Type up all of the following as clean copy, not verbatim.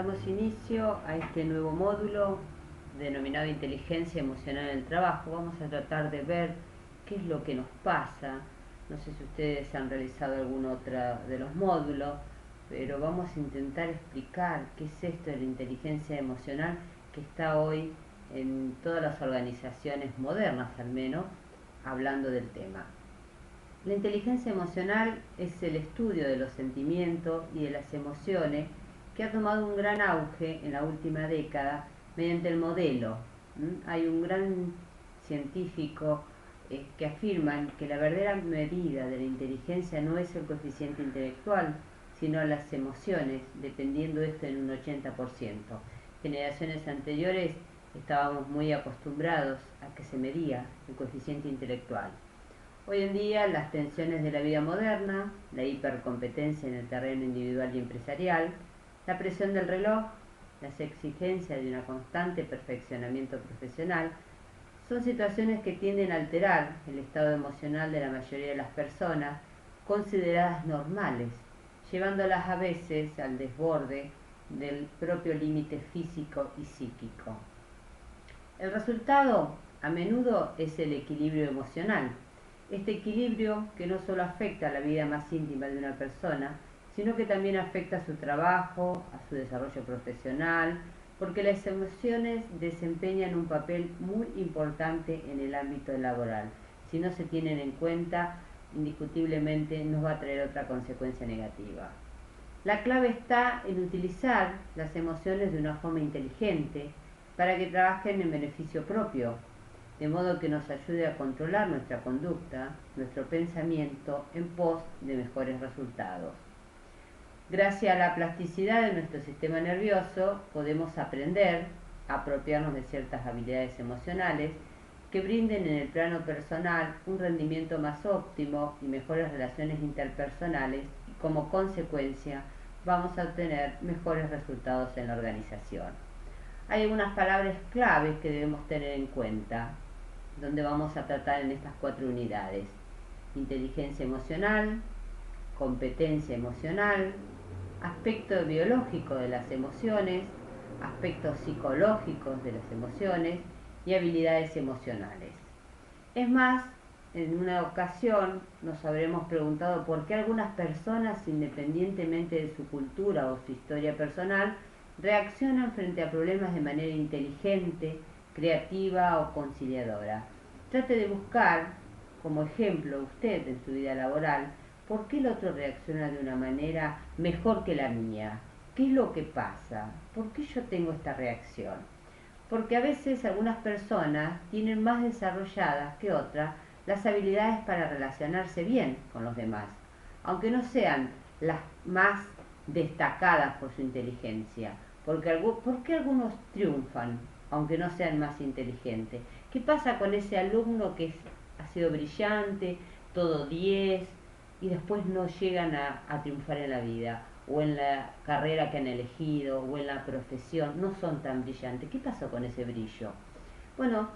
Damos inicio a este nuevo módulo denominado Inteligencia Emocional en el Trabajo. Vamos a tratar de ver qué es lo que nos pasa. No sé si ustedes han realizado algún otro de los módulos, pero vamos a intentar explicar qué es esto de la inteligencia emocional que está hoy en todas las organizaciones modernas, al menos, hablando del tema. La inteligencia emocional es el estudio de los sentimientos y de las emociones que ha tomado un gran auge en la última década mediante el modelo. Hay un gran científico que afirman que la verdadera medida de la inteligencia no es el coeficiente intelectual, sino las emociones, dependiendo esto en un 80%. Generaciones anteriores estábamos muy acostumbrados a que se medía el coeficiente intelectual. Hoy en día las tensiones de la vida moderna, la hipercompetencia en el terreno individual y empresarial, la presión del reloj, las exigencias de un constante perfeccionamiento profesional, son situaciones que tienden a alterar el estado emocional de la mayoría de las personas, consideradas normales, llevándolas a veces al desborde del propio límite físico y psíquico. El resultado a menudo es el equilibrio emocional. Este equilibrio que no solo afecta a la vida más íntima de una persona, sino que también afecta a su trabajo, a su desarrollo profesional, porque las emociones desempeñan un papel muy importante en el ámbito laboral. Si no se tienen en cuenta, indiscutiblemente nos va a traer otra consecuencia negativa. La clave está en utilizar las emociones de una forma inteligente para que trabajen en beneficio propio, de modo que nos ayude a controlar nuestra conducta, nuestro pensamiento en pos de mejores resultados. Gracias a la plasticidad de nuestro sistema nervioso podemos aprender a apropiarnos de ciertas habilidades emocionales que brinden en el plano personal un rendimiento más óptimo y mejores relaciones interpersonales, y como consecuencia vamos a obtener mejores resultados en la organización. Hay algunas palabras claves que debemos tener en cuenta, donde vamos a tratar en estas 4 unidades: inteligencia emocional, competencia emocional, aspecto biológico de las emociones, aspectos psicológicos de las emociones y habilidades emocionales. Es más, en una ocasión nos habremos preguntado por qué algunas personas, independientemente de su cultura o su historia personal, reaccionan frente a problemas de manera inteligente, creativa o conciliadora. Trate de buscar como ejemplo usted en su vida laboral por qué el otro reacciona de una manera mejor que la mía. ¿Qué es lo que pasa? ¿Por qué yo tengo esta reacción? Porque a veces algunas personas tienen más desarrolladas que otras las habilidades para relacionarse bien con los demás, aunque no sean las más destacadas por su inteligencia. ¿Por qué algunos triunfan, aunque no sean más inteligentes? ¿Qué pasa con ese alumno que ha sido brillante, todo 10, y después no llegan a triunfar en la vida, o en la carrera que han elegido, o en la profesión, no son tan brillantes? ¿Qué pasó con ese brillo? Bueno,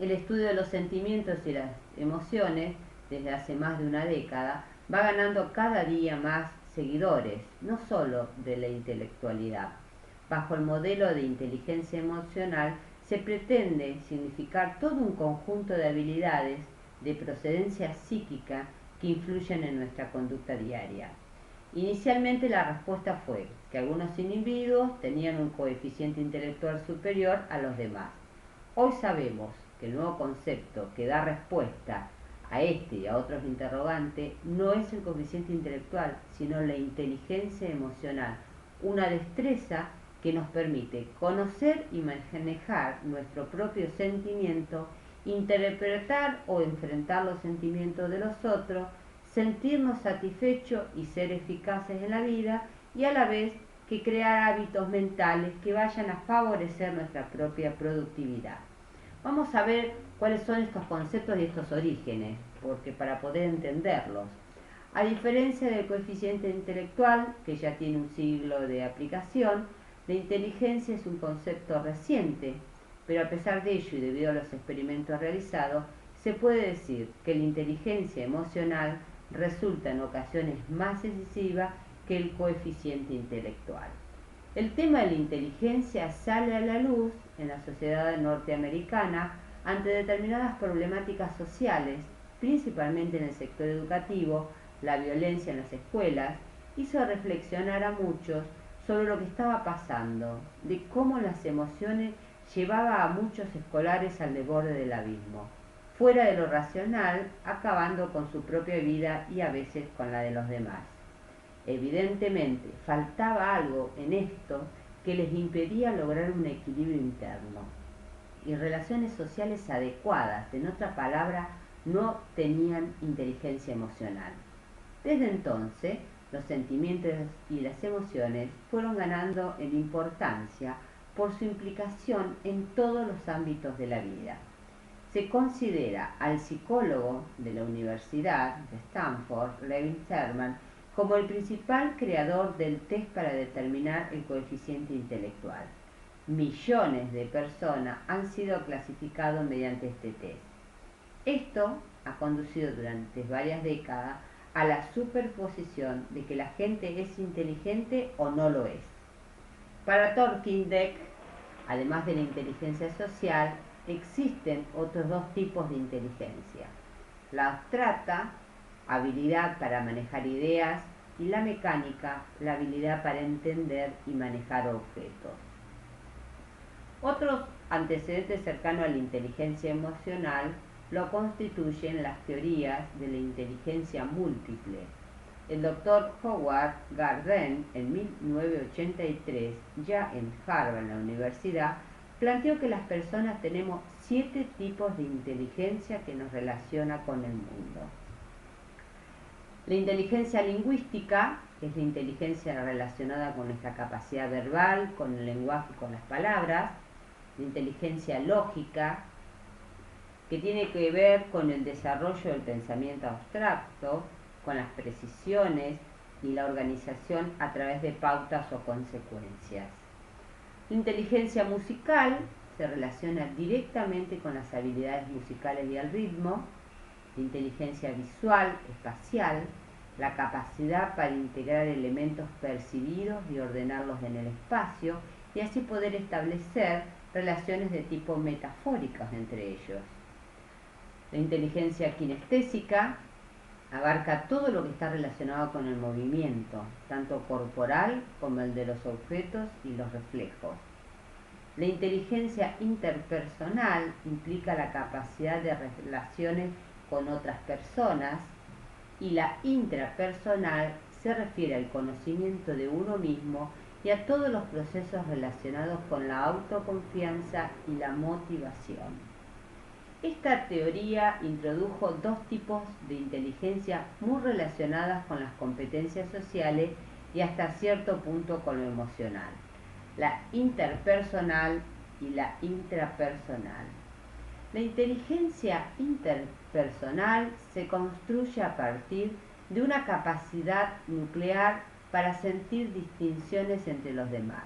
el estudio de los sentimientos y las emociones, desde hace más de una década, va ganando cada día más seguidores, no solo de la intelectualidad. Bajo el modelo de inteligencia emocional se pretende significar todo un conjunto de habilidades de procedencia psíquica que influyen en nuestra conducta diaria. Inicialmente la respuesta fue que algunos individuos tenían un coeficiente intelectual superior a los demás. Hoy sabemos que el nuevo concepto que da respuesta a este y a otros interrogantes no es el coeficiente intelectual, sino la inteligencia emocional, una destreza que nos permite conocer y manejar nuestro propio sentimiento, interpretar o enfrentar los sentimientos de los otros, sentirnos satisfechos y ser eficaces en la vida, y a la vez que crear hábitos mentales que vayan a favorecer nuestra propia productividad. Vamos a ver cuáles son estos conceptos y estos orígenes, porque para poder entenderlos, a diferencia del coeficiente intelectual, que ya tiene un siglo de aplicación, la inteligencia es un concepto reciente, pero a pesar de ello y debido a los experimentos realizados, se puede decir que la inteligencia emocional resulta en ocasiones más decisiva que el coeficiente intelectual. El tema de la inteligencia sale a la luz en la sociedad norteamericana ante determinadas problemáticas sociales, principalmente en el sector educativo. La violencia en las escuelas hizo reflexionar a muchos sobre lo que estaba pasando, de cómo las emociones llevaba a muchos escolares al borde del abismo, fuera de lo racional, acabando con su propia vida y a veces con la de los demás. Evidentemente, faltaba algo en esto que les impedía lograr un equilibrio interno y relaciones sociales adecuadas. En otra palabra, no tenían inteligencia emocional. Desde entonces, los sentimientos y las emociones fueron ganando en importancia por su implicación en todos los ámbitos de la vida. Se considera al psicólogo de la Universidad de Stanford, Levin Terman, como el principal creador del test para determinar el coeficiente intelectual. Millones de personas han sido clasificados mediante este test. Esto ha conducido durante varias décadas a la superposición de que la gente es inteligente o no lo es. Para Thorndike, además de la inteligencia social, existen otros dos tipos de inteligencia: la abstracta, habilidad para manejar ideas, y la mecánica, la habilidad para entender y manejar objetos. Otros antecedentes cercanos a la inteligencia emocional lo constituyen las teorías de la inteligencia múltiple. El doctor Howard Gardner, en 1983, ya en Harvard, en la universidad, planteó que las personas tenemos 7 tipos de inteligencia que nos relaciona con el mundo. La inteligencia lingüística es la inteligencia relacionada con nuestra capacidad verbal, con el lenguaje y con las palabras. La inteligencia lógica, que tiene que ver con el desarrollo del pensamiento abstracto, con las precisiones y la organización a través de pautas o consecuencias. La inteligencia musical se relaciona directamente con las habilidades musicales y el ritmo. La inteligencia visual, espacial, la capacidad para integrar elementos percibidos y ordenarlos en el espacio y así poder establecer relaciones de tipo metafóricas entre ellos. La inteligencia kinestésica abarca todo lo que está relacionado con el movimiento, tanto corporal como el de los objetos y los reflejos. La inteligencia interpersonal implica la capacidad de relaciones con otras personas, y la intrapersonal se refiere al conocimiento de uno mismo y a todos los procesos relacionados con la autoconfianza y la motivación. Esta teoría introdujo dos tipos de inteligencia muy relacionadas con las competencias sociales y hasta cierto punto con lo emocional: la interpersonal y la intrapersonal. La inteligencia interpersonal se construye a partir de una capacidad nuclear para sentir distinciones entre los demás,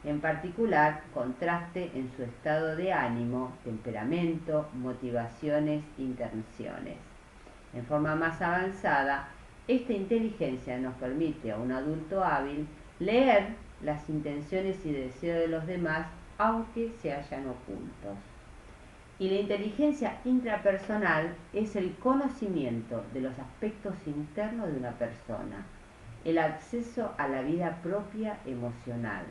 en particular contraste en su estado de ánimo, temperamento, motivaciones e intenciones. En forma más avanzada, esta inteligencia nos permite a un adulto hábil leer las intenciones y deseos de los demás, aunque se hallan ocultos. Y la inteligencia intrapersonal es el conocimiento de los aspectos internos de una persona, el acceso a la vida propia emocional,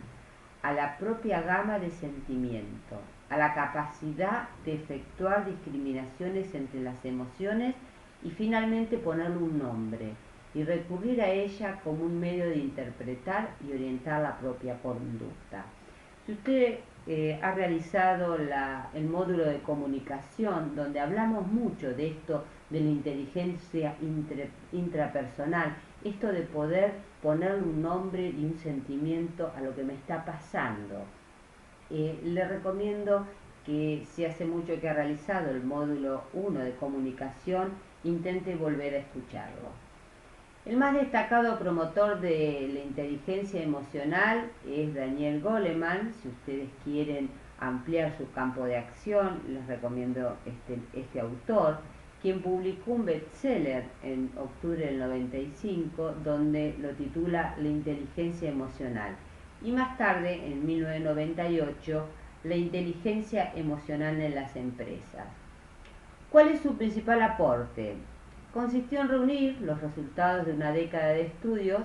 a la propia gama de sentimientos, a la capacidad de efectuar discriminaciones entre las emociones y finalmente ponerle un nombre y recurrir a ella como un medio de interpretar y orientar la propia conducta. Si usted ha realizado el módulo de comunicación, donde hablamos mucho de esto, de la inteligencia intrapersonal, esto de poder ponerle un nombre y un sentimiento a lo que me está pasando. Le recomiendo que, si hace mucho que ha realizado el módulo 1 de comunicación, intente volver a escucharlo. El más destacado promotor de la inteligencia emocional es Daniel Goleman. Si ustedes quieren ampliar su campo de acción, les recomiendo este autor, quien publicó un bestseller en octubre del 95, donde lo titula La inteligencia emocional, y más tarde, en 1998, la inteligencia emocional en las empresas. ¿Cuál es su principal aporte? Consistió en reunir los resultados de una década de estudios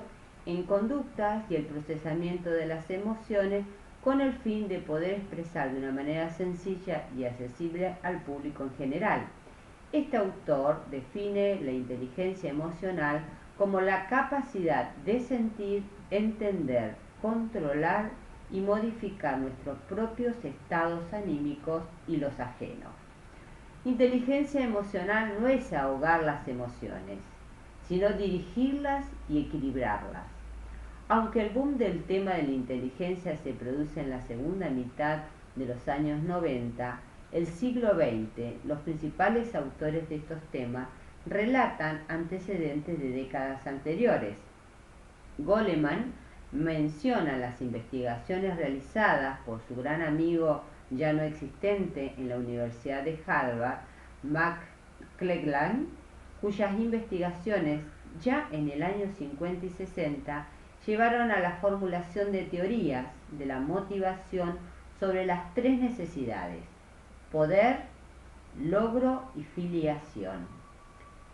en conductas y el procesamiento de las emociones con el fin de poder expresar de una manera sencilla y accesible al público en general. Este autor define la inteligencia emocional como la capacidad de sentir, entender, controlar y modificar nuestros propios estados anímicos y los ajenos. Inteligencia emocional no es ahogar las emociones, sino dirigirlas y equilibrarlas. Aunque el boom del tema de la inteligencia se produce en la segunda mitad de los años 90, el siglo XX, los principales autores de estos temas relatan antecedentes de décadas anteriores. Goleman menciona las investigaciones realizadas por su gran amigo ya no existente en la Universidad de Harvard, Max Cleland, cuyas investigaciones ya en el año 50 y 60 llevaron a la formulación de teorías de la motivación sobre las tres necesidades: poder, logro y filiación.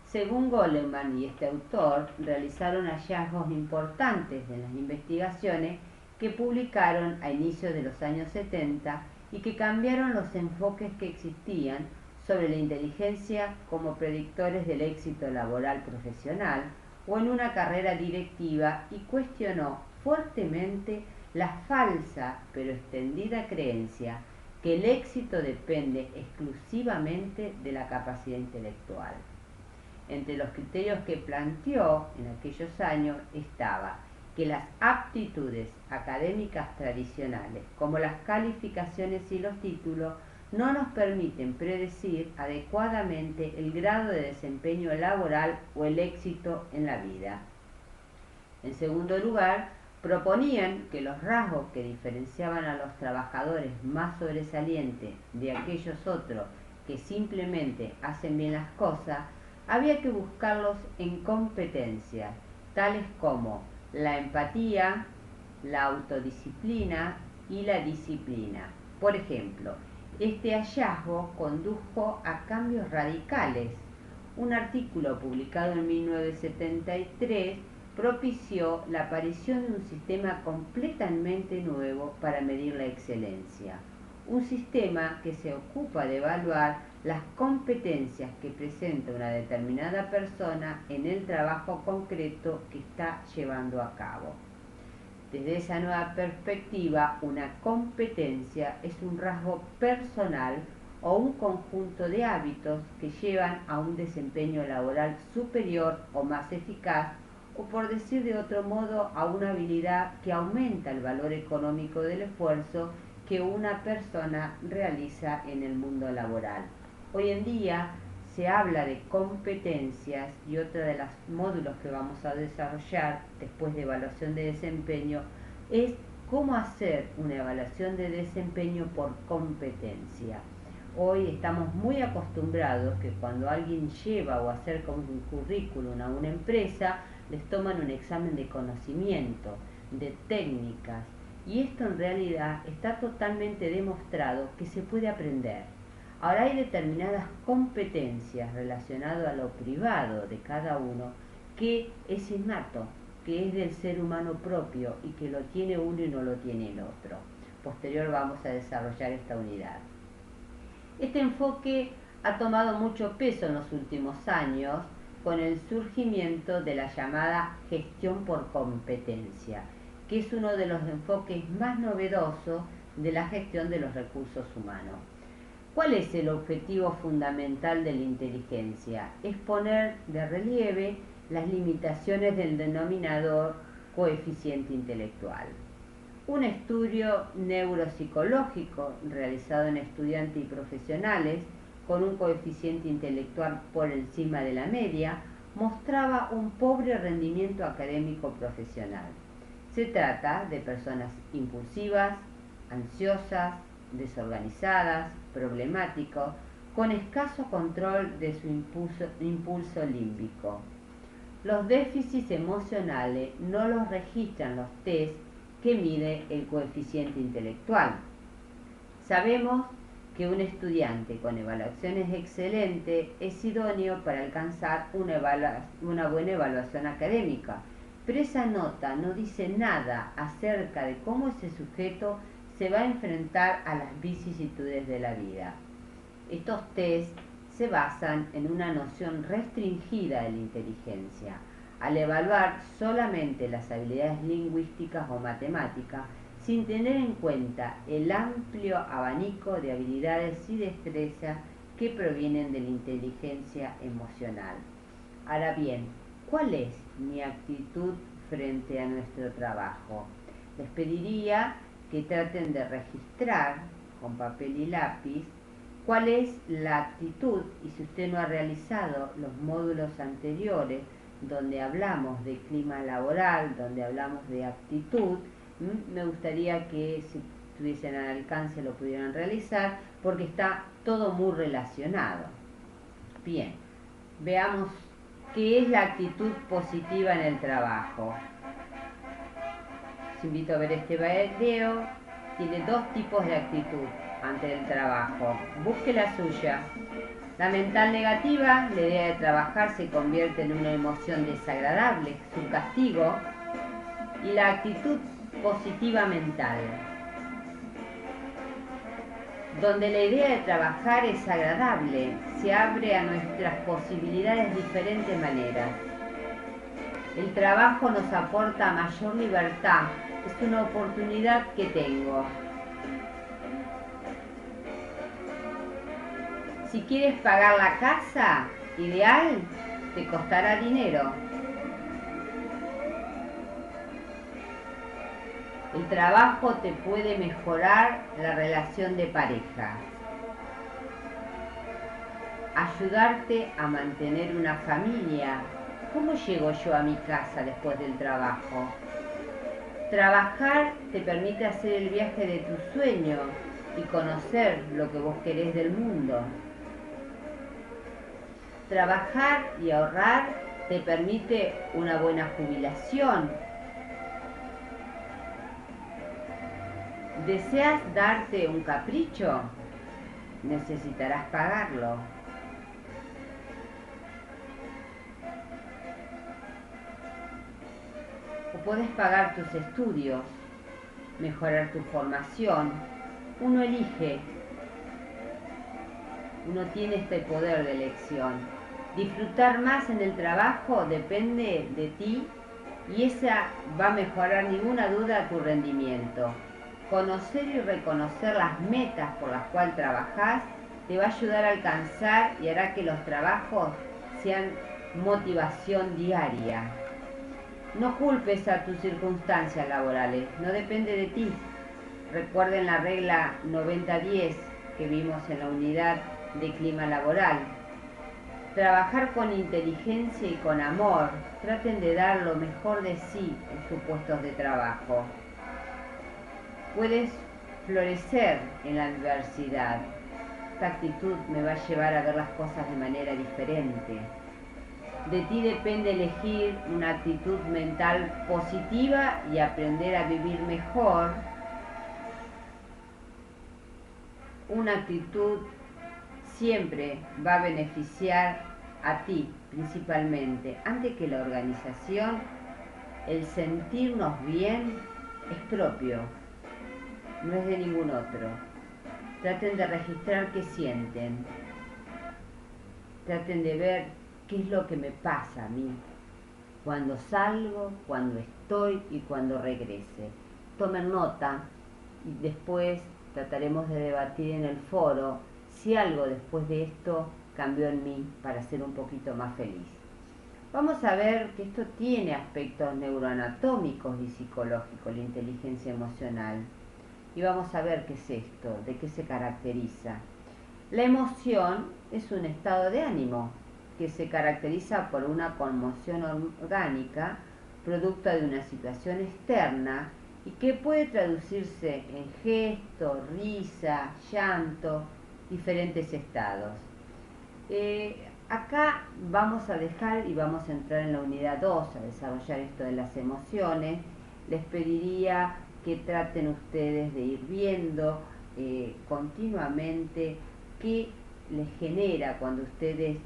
Según Goleman y este autor, realizaron hallazgos importantes en las investigaciones que publicaron a inicios de los años 70 y que cambiaron los enfoques que existían sobre la inteligencia como predictores del éxito laboral profesional o en una carrera directiva, y cuestionó fuertemente la falsa pero extendida creencia que el éxito depende exclusivamente de la capacidad intelectual. Entre los criterios que planteó en aquellos años estaba que las aptitudes académicas tradicionales, como las calificaciones y los títulos, no nos permiten predecir adecuadamente el grado de desempeño laboral o el éxito en la vida. En segundo lugar, proponían que los rasgos que diferenciaban a los trabajadores más sobresalientes de aquellos otros que simplemente hacen bien las cosas, había que buscarlos en competencias, tales como la empatía, la autodisciplina y la disciplina. Por ejemplo, este hallazgo condujo a cambios radicales. Un artículo publicado en 1973 propició la aparición de un sistema completamente nuevo para medir la excelencia. Un sistema que se ocupa de evaluar las competencias que presenta una determinada persona en el trabajo concreto que está llevando a cabo. Desde esa nueva perspectiva, una competencia es un rasgo personal o un conjunto de hábitos que llevan a un desempeño laboral superior o más eficaz, o por decir de otro modo, a una habilidad que aumenta el valor económico del esfuerzo que una persona realiza en el mundo laboral. Hoy en día se habla de competencias, y otro de los módulos que vamos a desarrollar después de evaluación de desempeño es cómo hacer una evaluación de desempeño por competencia. Hoy estamos muy acostumbrados que cuando alguien lleva o acerca un currículum a una empresa, les toman un examen de conocimiento, de técnicas, y esto en realidad está totalmente demostrado que se puede aprender. Ahora hay determinadas competencias relacionadas a lo privado de cada uno que es innato, que es del ser humano propio y que lo tiene uno y no lo tiene el otro. Posterior vamos a desarrollar esta unidad. Este enfoque ha tomado mucho peso en los últimos años con el surgimiento de la llamada gestión por competencia, que es uno de los enfoques más novedosos de la gestión de los recursos humanos. ¿Cuál es el objetivo fundamental de la inteligencia? Es poner de relieve las limitaciones del denominador coeficiente intelectual. Un estudio neuropsicológico realizado en estudiantes y profesionales con un coeficiente intelectual por encima de la media mostraba un pobre rendimiento académico profesional. Se trata de personas impulsivas, ansiosas, desorganizadas, problemáticos, con escaso control de su impulso límbico. Los déficits emocionales no los registran los test que mide el coeficiente intelectual. Sabemos que un estudiante con evaluaciones excelentes es idóneo para alcanzar una buena evaluación académica, pero esa nota no dice nada acerca de cómo ese sujeto se va a enfrentar a las vicisitudes de la vida. Estos test se basan en una noción restringida de la inteligencia. Al evaluar solamente las habilidades lingüísticas o matemáticas, sin tener en cuenta el amplio abanico de habilidades y destrezas que provienen de la inteligencia emocional. Ahora bien, ¿cuál es mi actitud frente a nuestro trabajo? Les pediría que traten de registrar con papel y lápiz cuál es la actitud, y si usted no ha realizado los módulos anteriores donde hablamos de clima laboral, donde hablamos de actitud, me gustaría que si tuviesen al alcance lo pudieran realizar, porque está todo muy relacionado. Bien, veamos qué es la actitud positiva en el trabajo. Les invito a ver este video. Tiene dos tipos de actitud ante el trabajo. Busque la suya. La mental negativa, la idea de trabajar se convierte en una emoción desagradable, es un castigo. Y la actitud positiva mental, donde la idea de trabajar es agradable, se abre a nuestras posibilidades de diferentes maneras. El trabajo nos aporta mayor libertad, es una oportunidad que tengo. Si quieres pagar la casa, ideal, te costará dinero. El trabajo te puede mejorar la relación de pareja, ayudarte a mantener una familia. ¿Cómo llego yo a mi casa después del trabajo? Trabajar te permite hacer el viaje de tus sueños y conocer lo que vos querés del mundo. Trabajar y ahorrar te permite una buena jubilación. ¿Deseas darte un capricho? Necesitarás pagarlo. O podés pagar tus estudios, mejorar tu formación. Uno elige. Uno tiene este poder de elección. Disfrutar más en el trabajo depende de ti y esa va a mejorar ninguna duda tu rendimiento. Conocer y reconocer las metas por las cuales trabajás te va a ayudar a alcanzar y hará que los trabajos sean motivación diaria. No culpes a tus circunstancias laborales, no depende de ti. Recuerden la regla 90-10 que vimos en la unidad de clima laboral. Trabajar con inteligencia y con amor. Traten de dar lo mejor de sí en sus puestos de trabajo. Puedes florecer en la adversidad. Esta actitud me va a llevar a ver las cosas de manera diferente. De ti depende elegir una actitud mental positiva y aprender a vivir mejor. Una actitud siempre va a beneficiar a ti principalmente. Antes que la organización, el sentirnos bien es propio, no es de ningún otro. Traten de registrar qué sienten. Traten de ver qué es lo que me pasa a mí cuando salgo, cuando estoy y cuando regrese. Tomen nota y después trataremos de debatir en el foro si algo después de esto cambió en mí para ser un poquito más feliz. Vamos a ver que esto tiene aspectos neuroanatómicos y psicológicos, la inteligencia emocional. Y vamos a ver qué es esto, de qué se caracteriza. La emoción es un estado de ánimo que se caracteriza por una conmoción orgánica, producto de una situación externa y que puede traducirse en gesto, risa, llanto, diferentes estados. Acá vamos a dejar y vamos a entrar en la unidad 2 a desarrollar esto de las emociones. Les pediría que traten ustedes de ir viendo continuamente qué les genera cuando ustedes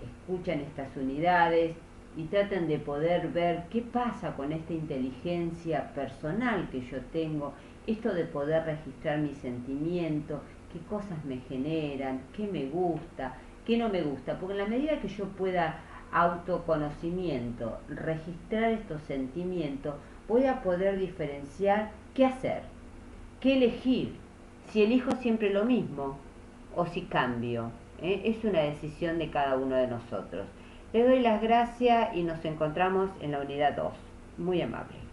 escuchan estas unidades y traten de poder ver qué pasa con esta inteligencia personal que yo tengo, esto de poder registrar mis sentimientos, qué cosas me generan, qué me gusta, qué no me gusta, porque en la medida que yo pueda autoconocimiento, registrar estos sentimientos, voy a poder diferenciar qué hacer, qué elegir, si elijo siempre lo mismo o si cambio. Es una decisión de cada uno de nosotros. Les doy las gracias y nos encontramos en la unidad 2. Muy amable.